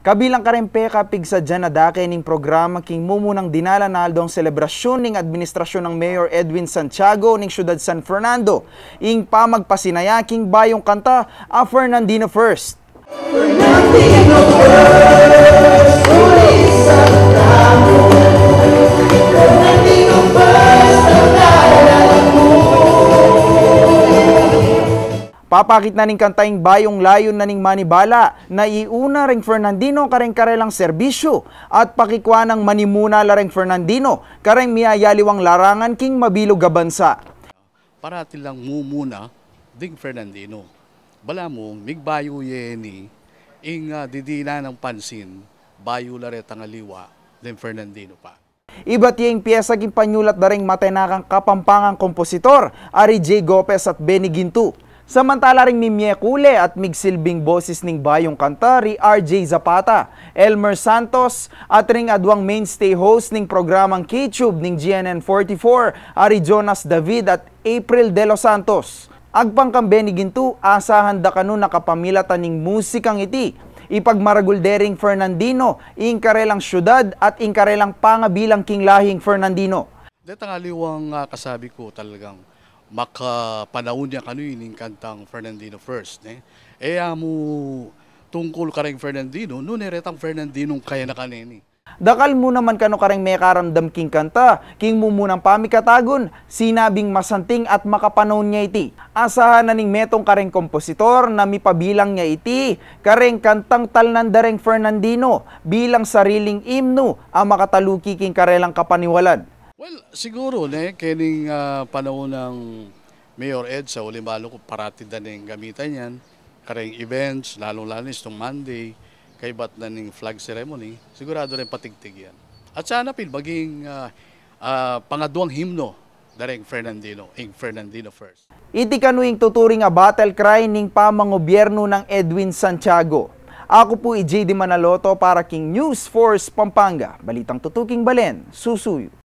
Kabilang ka rin peka pigsa dyan na dake ning programa king mumunang dinala na aldong selebrasyon ning administrasyon ng Mayor Edwin Santiago ning siyudad San Fernando. Ing pamagpasinaya king bayong kanta a Fernandino First. Fernandino First, Fernandino First, papakit na ning kantaing bayong layon na ning manibala na iuna ring Fernandino kareng karelang serbisyo at pakikwa ng manimuna lareng Fernandino kareng miyayaliwang larangan king mabilog ga bansa. Parati lang mumuna ding Fernandino. Bala mo, migbayo yeni ing didina ng pansin bayo lareta nga liwa din Fernandino pa. Iba't yung piyesa king panyulat daring matenakang kapampangang kompositor ari J. Gopez at Benny Gintu. Samantala ring Mimie Kule at migsilbing boses ning bayong kanta ri RJ Zapata, Elmer Santos at ring adwang mainstay host ning programang K-Tube ning GNN44 ari Jonas David at April De Los Santos. Agpangkang Benny Gintu, asahan da kanu nakapamilatan ning musikang iti. Ipagmaraguldering Fernandino, ing karelang syudad at ing karelang pangabilang king lahing Fernandino. Dito nga liwang kasabi ko talagang makapanahon niya kanuining kantang Fernandino First. Mo tungkol kareng Fernandino, no neretang Fernandino kaya na kanini. Dakal mo naman kano kareng may karamdam king kanta, king mumunang pamikatagon, sinabing masanting at makapanahon niya iti. Asahan na ning metong kareng kompositor na mipabilang niya iti, kareng kantang talnandareng Fernandino, bilang sariling imno ang makataluki king karelang kapaniwalan. Well, siguro, kening panahon ng Mayor Ed sa ulimalo ko parati na ning gamitan yan. Kareng events, lalo-lalo itong Monday, kay bat na ning flag ceremony, sigurado rin patigtig yan. At sana maging pangaduang himno dareng Fernandino, ing Fernandino First. Iti kanuing tuturing a battle cry ning pamangobyerno ng Edwin Santiago. Ako po i JD Manaloto para king News Force Pampanga. Balitang tutuking balen, susuyo.